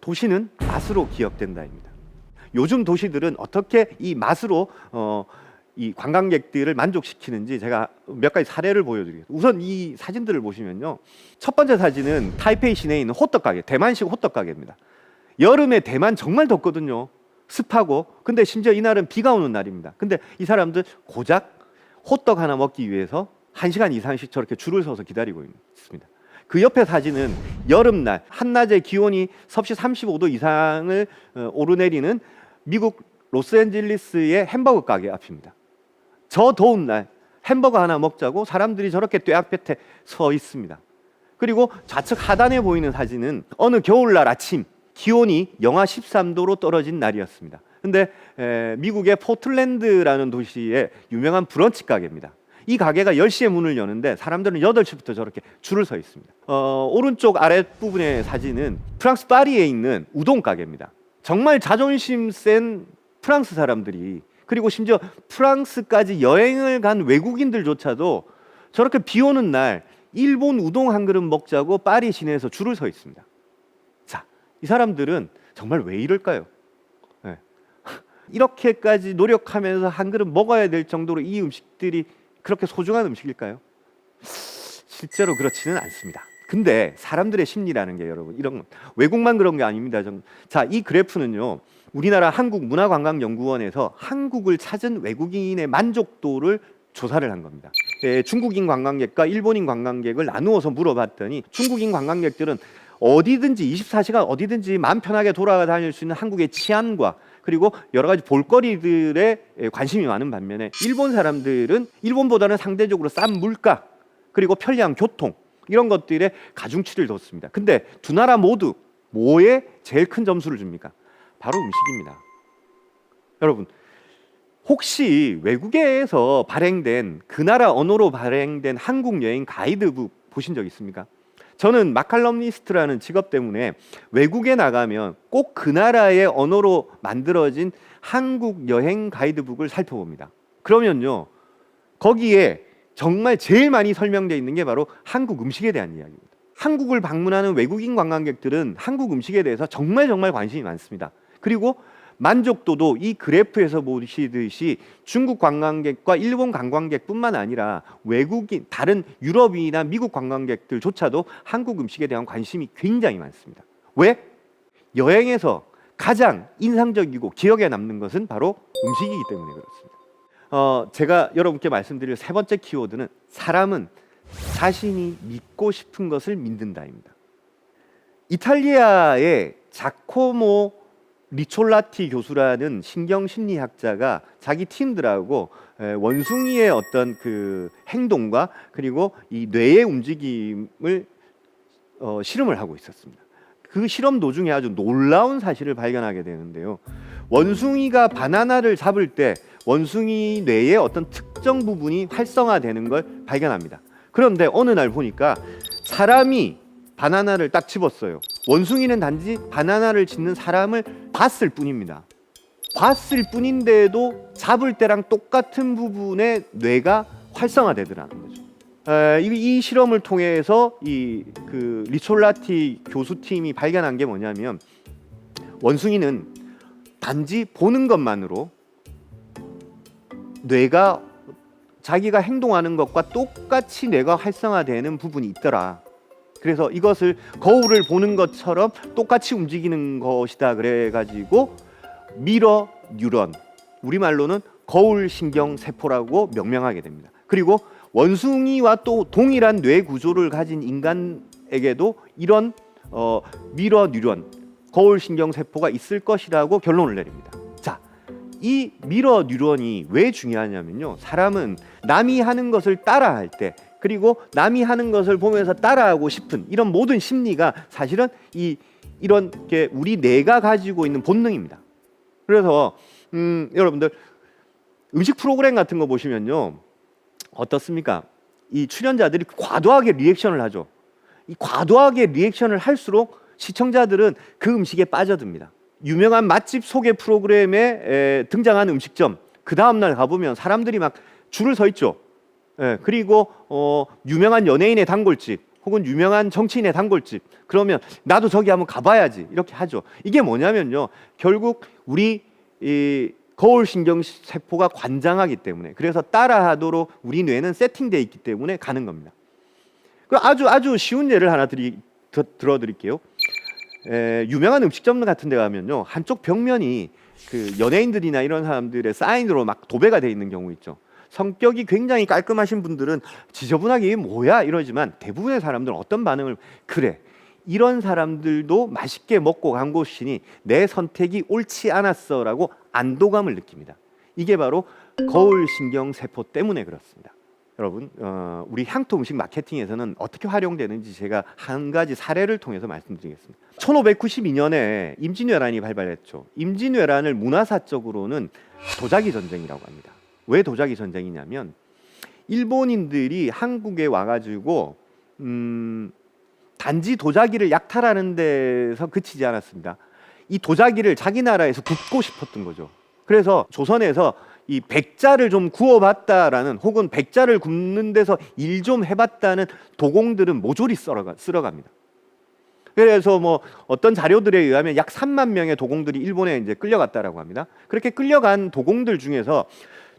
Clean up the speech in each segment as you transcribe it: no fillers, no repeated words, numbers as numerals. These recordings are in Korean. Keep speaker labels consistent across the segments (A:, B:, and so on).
A: 도시는 맛으로 기억된다입니다. 요즘 도시들은 어떻게 이 맛으로 이 관광객들을 만족시키는지 제가 몇 가지 사례를 보여드리겠습니다. 우선 이 사진들을 보시면요, 첫 번째 사진은 타이페이 시내에 있는 호떡 가게, 대만식 호떡 가게입니다. 여름에 대만 정말 덥거든요. 습하고. 근데 심지어 이날은 비가 오는 날입니다. 근데 이 사람들 고작 호떡 하나 먹기 위해서 1시간 이상씩 저렇게 줄을 서서 기다리고 있습니다. 그 옆에 사진은 여름날 한낮에 기온이 섭씨 35도 이상을 오르내리는 미국 로스앤젤레스의 햄버거 가게 앞입니다. 저 더운 날 햄버거 하나 먹자고 사람들이 저렇게 떼약볕에 서 있습니다. 그리고 좌측 하단에 보이는 사진은 어느 겨울날 아침 기온이 영하 13도로 떨어진 날이었습니다. 근데 미국의 포틀랜드라는 도시의 유명한 브런치 가게입니다. 이 가게가 10시에 문을 여는데 사람들은 8시부터 저렇게 줄을 서 있습니다. 오른쪽 아랫부분의 사진은 프랑스 파리에 있는 우동 가게입니다. 정말 자존심 센 프랑스 사람들이, 그리고 심지어 프랑스까지 여행을 간 외국인들조차도 저렇게 비 오는 날 일본 우동 한 그릇 먹자고 파리 시내에서 줄을 서 있습니다. 자, 이 사람들은 정말 왜 이럴까요? 네. 이렇게까지 노력하면서 한 그릇 먹어야 될 정도로 이 음식들이 그렇게 소중한 음식일까요? 실제로 그렇지는 않습니다. 근데 사람들의 심리라는 게, 여러분, 이런 외국만 그런 게 아닙니다. 자, 이 그래프는요, 우리나라 한국문화관광연구원에서 한국을 찾은 외국인의 만족도를 조사를 한 겁니다. 중국인 관광객과 일본인 관광객을 나누어서 물어봤더니 중국인 관광객들은 어디든지 24시간 어디든지 마음 편하게 돌아다닐 수 있는 한국의 치안과 그리고 여러 가지 볼거리들에 관심이 많은 반면에 일본 사람들은 일본보다는 상대적으로 싼 물가 그리고 편리한 교통 이런 것들에 가중치를 뒀습니다. 근데 두 나라 모두 뭐에 제일 큰 점수를 줍니까? 바로 음식입니다. 여러분, 혹시 외국에서 발행된 그 나라 언어로 발행된 한국 여행 가이드북 보신 적 있습니까? 저는 마칼럼니스트라는 직업 때문에 외국에 나가면 꼭 그 나라의 언어로 만들어진 한국 여행 가이드북을 살펴봅니다. 그러면요, 거기에 정말 제일 많이 설명되어 있는 게 바로 한국 음식에 대한 이야기입니다. 한국을 방문하는 외국인 관광객들은 한국 음식에 대해서 정말 관심이 많습니다. 그리고 만족도도 이 그래프에서 보시듯이 중국 관광객과 일본 관광객뿐만 아니라 외국인, 다른 유럽이나 미국 관광객들조차도 한국 음식에 대한 관심이 굉장히 많습니다. 왜? 여행에서 가장 인상적이고 기억에 남는 것은 바로 음식이기 때문에 그렇습니다. 제가 여러분께 말씀드릴 세 번째 키워드는 사람은 자신이 믿고 싶은 것을 믿는다입니다. 이탈리아의 자코모 리촐라티 교수라는 신경심리학자가 자기 팀들하고 원숭이의 어떤 그 행동과 그리고 이 뇌의 움직임을 실험을 하고 있었습니다. 그 실험 도중에 아주 놀라운 사실을 발견하게 되는데요. 원숭이가 바나나를 잡을 때 원숭이 뇌의 어떤 특정 부분이 활성화되는 걸 발견합니다. 그런데 어느 날 보니까 사람이 바나나를 딱 집었어요. 원숭이는 단지 바나나를 집는 사람을 봤을 뿐입니다. 봤을 뿐인데도 잡을 때랑 똑같은 부분의 뇌가 활성화되더라는 거죠. 이 실험을 통해서 그 리촐라티 교수팀이 발견한 게 뭐냐면, 원숭이는 단지 보는 것만으로 뇌가 자기가 행동하는 것과 똑같이 뇌가 활성화되는 부분이 있더라. 그래서 이것을 거울을 보는 것처럼 똑같이 움직이는 것이다 그래가지고 미러 뉴런, 우리말로는 거울 신경 세포라고 명명하게 됩니다. 그리고 원숭이와 또 동일한 뇌 구조를 가진 인간에게도 이런 미러 뉴런, 거울 신경 세포가 있을 것이라고 결론을 내립니다. 자, 이 미러 뉴런이 왜 중요하냐면요, 사람은 남이 하는 것을 따라할 때, 그리고 남이 하는 것을 보면서 따라하고 싶은 이런 모든 심리가 사실은 이런 게 우리 뇌가 가지고 있는 본능입니다. 그래서 여러분들 음식 프로그램 같은 거 보시면요, 어떻습니까? 이 출연자들이 과도하게 리액션을 하죠. 이 과도하게 리액션을 할수록 시청자들은 그 음식에 빠져듭니다. 유명한 맛집 소개 프로그램에 등장한 음식점, 그 다음날 가보면 사람들이 막 줄을 서 있죠. 그리고 유명한 연예인의 단골집, 혹은 유명한 정치인의 단골집, 그러면 나도 저기 한번 가봐야지 이렇게 하죠. 이게 뭐냐면요, 결국 우리 이 거울신경세포가 관장하기 때문에, 그래서 따라하도록 우리 뇌는 세팅되어 있기 때문에 가는 겁니다. 아주 쉬운 예를 하나 들어드릴게요. 유명한 음식점 같은 데 가면요, 한쪽 벽면이 그 연예인들이나 이런 사람들의 사인으로 막 도배가 돼 있는 경우 있죠. 성격이 굉장히 깔끔하신 분들은 지저분하게 이게 뭐야 이러지만, 대부분의 사람들은 어떤 반응을, 그래, 이런 사람들도 맛있게 먹고 간 곳이니 내 선택이 옳지 않았어 라고 안도감을 느낍니다. 이게 바로 거울신경세포 때문에 그렇습니다. 여러분, 우리 향토 음식 마케팅에서는 어떻게 활용되는지 제가 한 가지 사례를 통해서 말씀드리겠습니다. 1592년에 임진왜란이 발발했죠. 임진왜란을 문화사적으로는 도자기 전쟁이라고 합니다. 왜 도자기 전쟁이냐면, 일본인들이 한국에 와가지고 단지 도자기를 약탈하는 데서 그치지 않았습니다. 이 도자기를 자기 나라에서 굽고 싶었던 거죠. 그래서 조선에서 이 백자를 좀 구워봤다라는, 혹은 백자를 굽는 데서 일 좀 해봤다는 도공들은 모조리 쓸어갑니다. 그래서 뭐 어떤 자료들에 의하면 약 3만 명의 도공들이 일본에 이제 끌려갔다라고 합니다. 그렇게 끌려간 도공들 중에서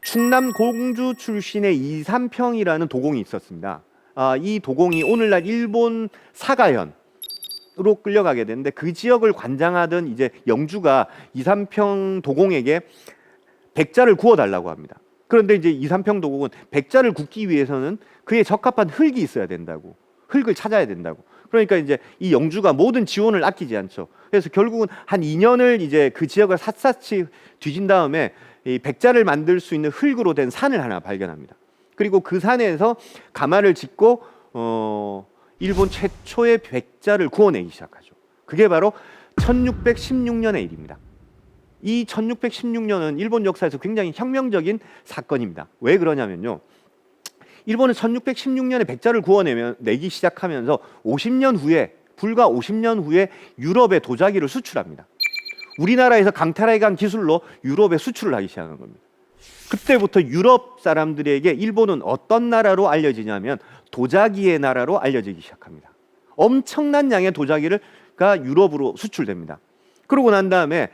A: 충남 공주 출신의 이삼평이라는 도공이 있었습니다. 이 도공이 오늘날 일본 사가현으로 끌려가게 되는데, 그 지역을 관장하던 이제 영주가 이삼평 도공에게 백자를 구워달라고 합니다. 그런데 이제 이삼평 도공은 백자를 굽기 위해서는 그에 적합한 흙이 있어야 된다고, 흙을 찾아야 된다고. 그러니까 이제 이 영주가 모든 지원을 아끼지 않죠. 그래서 결국은 한 2년을 이제 그 지역을 샅샅이 뒤진 다음에 이 백자를 만들 수 있는 흙으로 된 산을 하나 발견합니다. 그리고 그 산에서 가마를 짓고 일본 최초의 백자를 구워내기 시작하죠. 그게 바로 1616년의 일입니다. 이 1616년은 일본 역사에서 굉장히 혁명적인 사건입니다. 왜 그러냐면요, 일본은 1616년에 백자를 구워내기 시작하면서 50년 후에, 불과 50년 후에 유럽에 도자기를 수출합니다. 우리나라에서 강탈해간 기술로 유럽에 수출을 하기 시작한 겁니다. 그때부터 유럽 사람들에게 일본은 어떤 나라로 알려지냐면 도자기의 나라로 알려지기 시작합니다. 엄청난 양의 도자기가 유럽으로 수출됩니다. 그러고 난 다음에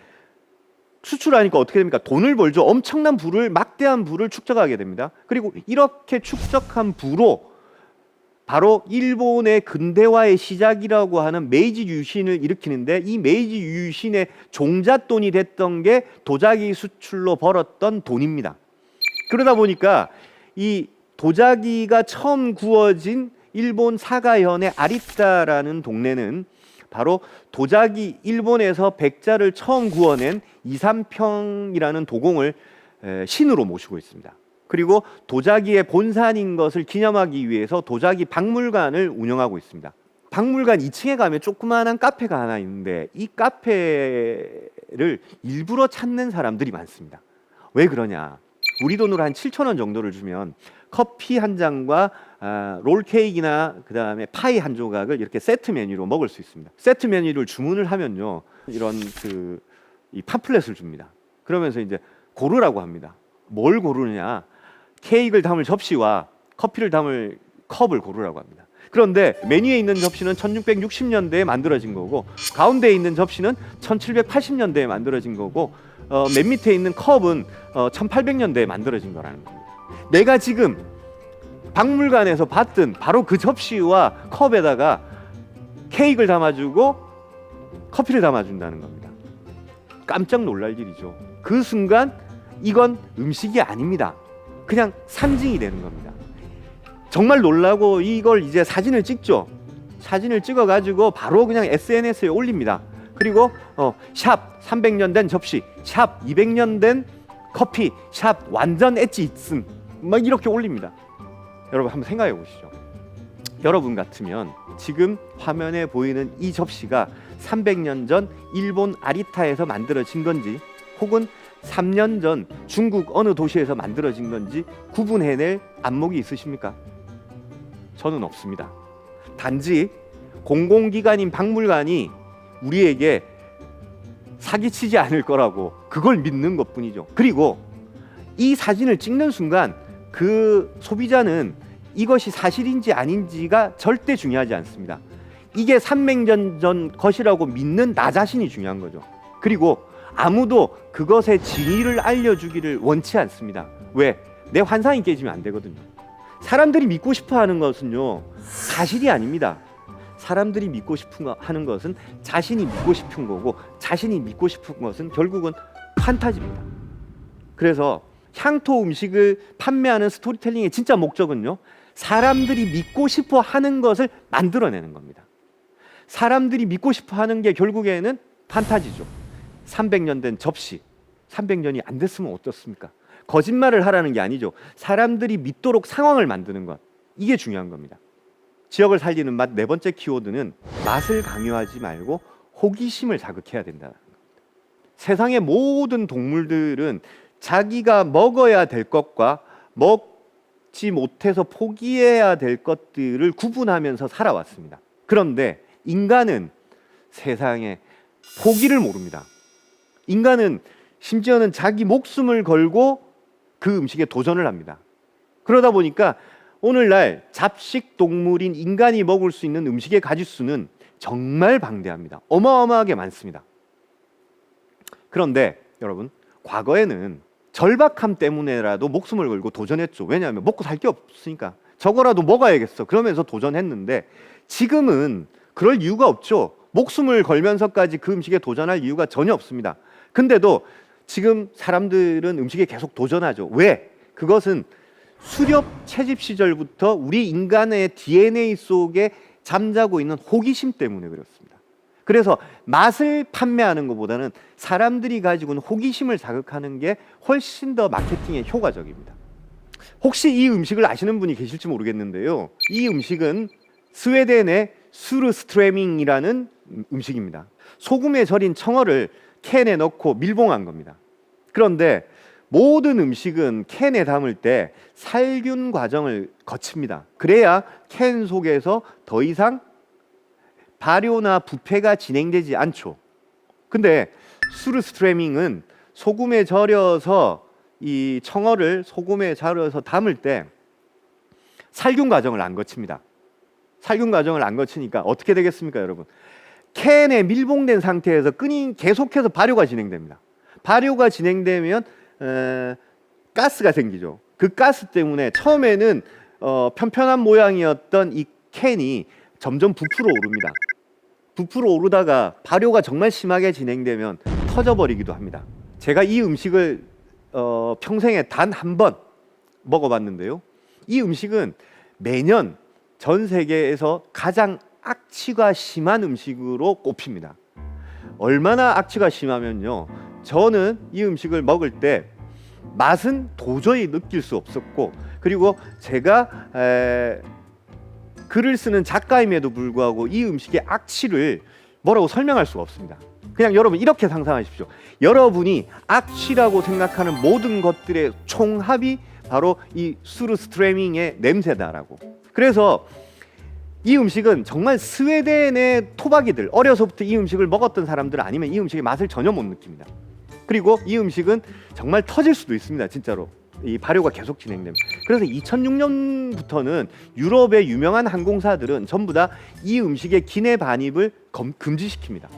A: 수출하니까 어떻게 됩니까? 돈을 벌죠. 엄청난 부를, 막대한 부를 축적하게 됩니다. 그리고 이렇게 축적한 부로 바로 일본의 근대화의 시작이라고 하는 메이지 유신을 일으키는데, 이 메이지 유신의 종잣돈이 됐던 게 도자기 수출로 벌었던 돈입니다. 그러다 보니까 이 도자기가 처음 구워진 일본 사가현의 아리타라는 동네는 바로 도자기, 일본에서 백자를 처음 구워낸 이삼평이라는 도공을 신으로 모시고 있습니다. 그리고 도자기의 본산인 것을 기념하기 위해서 도자기 박물관을 운영하고 있습니다. 박물관 2층에 가면 조그마한 카페가 하나 있는데, 이 카페를 일부러 찾는 사람들이 많습니다. 왜 그러냐? 우리 돈으로 한 7,000원 정도를 주면 커피 한 잔과 롤 케이크나 그다음에 파이 한 조각을 이렇게 세트 메뉴로 먹을 수 있습니다. 세트 메뉴를 주문을 하면요, 이런 이 팜플렛을 줍니다. 그러면서 이제 고르라고 합니다. 뭘 고르느냐? 케이크를 담을 접시와 커피를 담을 컵을 고르라고 합니다. 그런데 메뉴에 있는 접시는 1660년대에 만들어진 거고, 가운데에 있는 접시는 1780년대에 만들어진 거고, 맨 밑에 있는 컵은 1800년대에 만들어진 거라는 겁니다. 내가 지금 박물관에서 봤던 바로 그 접시와 컵에다가 케이크를 담아주고 커피를 담아준다는 겁니다. 깜짝 놀랄 일이죠. 그 순간 이건 음식이 아닙니다. 그냥 상징이 되는 겁니다. 정말 놀라고 이걸 이제 사진을 찍죠. 사진을 찍어가지고 바로 그냥 SNS에 올립니다. 그리고 샵 300년 된 접시, 샵 200년 된 커피, 샵 완전 엣지 있음, 막 이렇게 올립니다. 여러분 한번 생각해 보시죠. 여러분 같으면 지금 화면에 보이는 이 접시가 300년 전 일본 아리타에서 만들어진 건지, 혹은 3년 전 중국 어느 도시에서 만들어진 건지 구분해낼 안목이 있으십니까? 저는 없습니다. 단지 공공기관인 박물관이 우리에게 사기치지 않을 거라고 그걸 믿는 것뿐이죠. 그리고 이 사진을 찍는 순간 그 소비자는 이것이 사실인지 아닌지가 절대 중요하지 않습니다. 이게 300년 전 것이라고 믿는 나 자신이 중요한 거죠. 그리고 아무도 그것의 진위를 알려주기를 원치 않습니다. 왜? 내 환상이 깨지면 안 되거든요. 사람들이 믿고 싶어 하는 것은요, 사실이 아닙니다. 사람들이 믿고 싶은 하는 것은 자신이 믿고 싶은 거고, 자신이 믿고 싶은 것은 결국은 판타지입니다. 그래서 향토 음식을 판매하는 스토리텔링의 진짜 목적은요, 사람들이 믿고 싶어 하는 것을 만들어내는 겁니다. 사람들이 믿고 싶어 하는 게 결국에는 판타지죠. 300년 된 접시, 300년이 안 됐으면 어떻습니까? 거짓말을 하라는 게 아니죠. 사람들이 믿도록 상황을 만드는 것, 이게 중요한 겁니다. 지역을 살리는 맛 네 번째 키워드는 맛을 강요하지 말고 호기심을 자극해야 된다는 겁니다. 세상의 모든 동물들은 자기가 먹어야 될 것과 먹지 못해서 포기해야 될 것들을 구분하면서 살아왔습니다. 그런데 인간은 세상에 포기를 모릅니다. 인간은 심지어는 자기 목숨을 걸고 그 음식에 도전을 합니다. 그러다 보니까 오늘날 잡식 동물인 인간이 먹을 수 있는 음식의 가짓수는 정말 방대합니다. 어마어마하게 많습니다. 그런데 여러분, 과거에는 절박함 때문에라도 목숨을 걸고 도전했죠. 왜냐하면 먹고 살 게 없으니까 저거라도 먹어야겠어 그러면서 도전했는데, 지금은 그럴 이유가 없죠. 목숨을 걸면서까지 그 음식에 도전할 이유가 전혀 없습니다. 근데도 지금 사람들은 음식에 계속 도전하죠. 왜? 그것은 수렵 채집 시절부터 우리 인간의 DNA 속에 잠자고 있는 호기심 때문에 그렇습니다. 그래서 맛을 판매하는 것보다는 사람들이 가지고 있는 호기심을 자극하는 게 훨씬 더 마케팅에 효과적입니다. 혹시 이 음식을 아시는 분이 계실지 모르겠는데요, 이 음식은 스웨덴의 수르스트레밍이라는 음식입니다. 소금에 절인 청어를 캔에 넣고 밀봉한 겁니다. 그런데 모든 음식은 캔에 담을 때 살균 과정을 거칩니다. 그래야 캔 속에서 더 이상 발효나 부패가 진행되지 않죠. 근데 수르스트레밍은 소금에 절여서 이 청어를 소금에 절여서 담을 때 살균 과정을 안 거칩니다. 살균 과정을 안 거치니까 어떻게 되겠습니까, 여러분? 캔에 밀봉된 상태에서 계속해서 발효가 진행됩니다. 발효가 진행되면 가스가 생기죠. 그 가스 때문에 처음에는 편편한 모양이었던 이 캔이 점점 부풀어 오릅니다. 부풀어 오르다가 발효가 정말 심하게 진행되면 터져버리기도 합니다. 제가 이 음식을 평생에 단 한 번 먹어봤는데요, 이 음식은 매년 전 세계에서 가장 악취가 심한 음식으로 꼽힙니다. 얼마나 악취가 심하면요, 저는 이 음식을 먹을 때 맛은 도저히 느낄 수 없었고, 그리고 제가 글을 쓰는 작가임에도 불구하고 이 음식의 악취를 뭐라고 설명할 수가 없습니다. 그냥 여러분 이렇게 상상하십시오. 여러분이 악취라고 생각하는 모든 것들의 총합이 바로 이 수르스트레밍의 냄새다라고. 그래서 이 음식은 정말 스웨덴의 토박이들, 어려서부터 이 음식을 먹었던 사람들 아니면 이 음식의 맛을 전혀 못 느낍니다. 그리고 이 음식은 정말 터질 수도 있습니다. 진짜로 이 발효가 계속 진행됩니다. 그래서 2006년부터는 유럽의 유명한 항공사들은 전부 다 이 음식의 기내 반입을 금지시킵니다.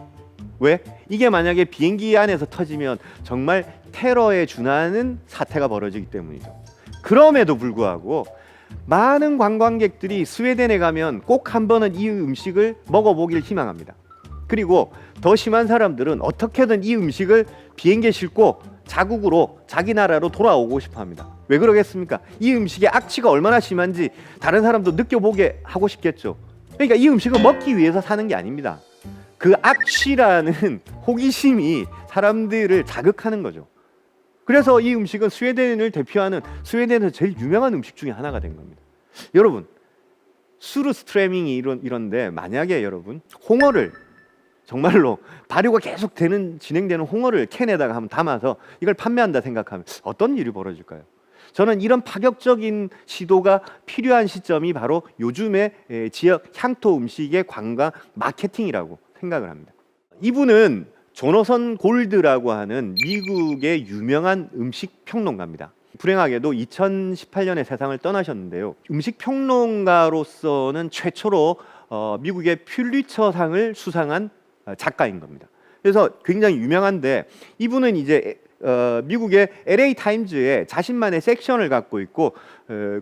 A: 왜? 이게 만약에 비행기 안에서 터지면 정말 테러에 준하는 사태가 벌어지기 때문이죠. 그럼에도 불구하고 많은 관광객들이 스웨덴에 가면 꼭 한 번은 이 음식을 먹어보길 희망합니다. 그리고 더 심한 사람들은 어떻게든 이 음식을 비행기에 싣고 자국으로, 자기 나라로 돌아오고 싶어 합니다. 왜 그러겠습니까? 이 음식의 악취가 얼마나 심한지 다른 사람도 느껴보게 하고 싶겠죠. 그러니까 이 음식을 먹기 위해서 사는 게 아닙니다. 그 악취라는 호기심이 사람들을 자극하는 거죠. 그래서 이 음식은 스웨덴을 대표하는, 스웨덴에서 제일 유명한 음식 중에 하나가 된 겁니다. 여러분, 수르스트레밍이 이런데 만약에 여러분 홍어를, 정말로 발효가 계속 진행되는 홍어를 캔에다가 한번 담아서 이걸 판매한다 생각하면 어떤 일이 벌어질까요? 저는 이런 파격적인 시도가 필요한 시점이 바로 요즘의 지역 향토 음식의 관광 마케팅이라고 생각을 합니다. 이분은 조너선 골드라고 하는 미국의 유명한 음식 평론가입니다. 불행하게도 2018년에 세상을 떠나셨는데요. 음식 평론가로서는 최초로 미국의 퓰리처상을 수상한 작가인 겁니다. 그래서 굉장히 유명한데 이분은 이제 미국의 LA 타임즈에 자신만의 섹션을 갖고 있고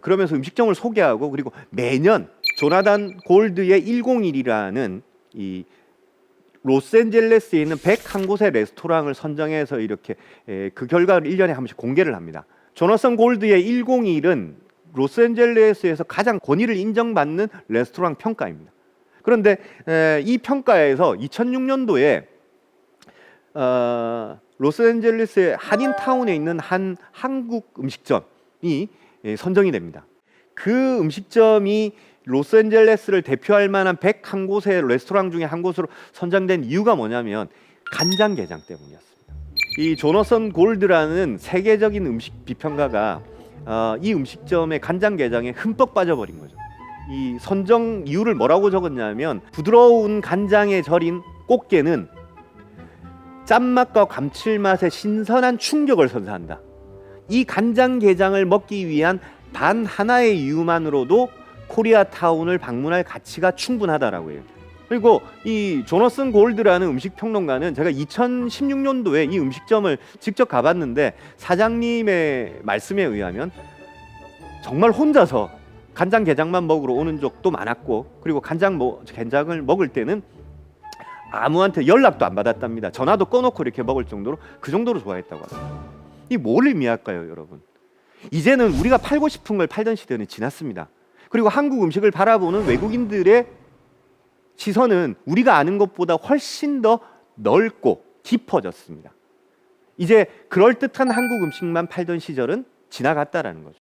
A: 그러면서 음식점을 소개하고 그리고 매년 조나단 골드의 101이라는 이 로스앤젤레스에 있는 101곳의 레스토랑을 선정해서 이렇게 그 결과를 1년에 한 번씩 공개를 합니다. 조나선 골드의 101은 로스앤젤레스에서 가장 권위를 인정받는 레스토랑 평가입니다. 그런데 이 평가에서 2006년도에 로스앤젤레스의 한인타운에 있는 한 한국 음식점이 선정이 됩니다. 그 음식점이 로스앤젤레스를 대표할 만한 101곳의 레스토랑 중에 한 곳으로 선정된 이유가 뭐냐면 간장게장 때문이었습니다. 이 조너선 골드라는 세계적인 음식 비평가가 이 음식점의 간장게장에 흠뻑 빠져버린 거죠. 이 선정 이유를 뭐라고 적었냐면 부드러운 간장에 절인 꽃게는 짠맛과 감칠맛의 신선한 충격을 선사한다. 이 간장게장을 먹기 위한 단 하나의 이유만으로도 코리아타운을 방문할 가치가 충분하다라고 해요. 그리고 이 조너슨 골드라는 음식 평론가는 제가 2016년도에 이 음식점을 직접 가봤는데 사장님의 말씀에 의하면 정말 혼자서 간장게장만 먹으러 오는 적도 많았고 그리고 게장을 먹을 때는 아무한테 연락도 안 받았답니다. 전화도 꺼놓고 이렇게 먹을 정도로 그 정도로 좋아했다고 합니다. 이 뭘 의미할까요, 여러분? 이제는 우리가 팔고 싶은 걸 팔던 시대는 지났습니다. 그리고 한국 음식을 바라보는 외국인들의 시선은 우리가 아는 것보다 훨씬 더 넓고 깊어졌습니다. 이제 그럴듯한 한국 음식만 팔던 시절은 지나갔다라는 거죠.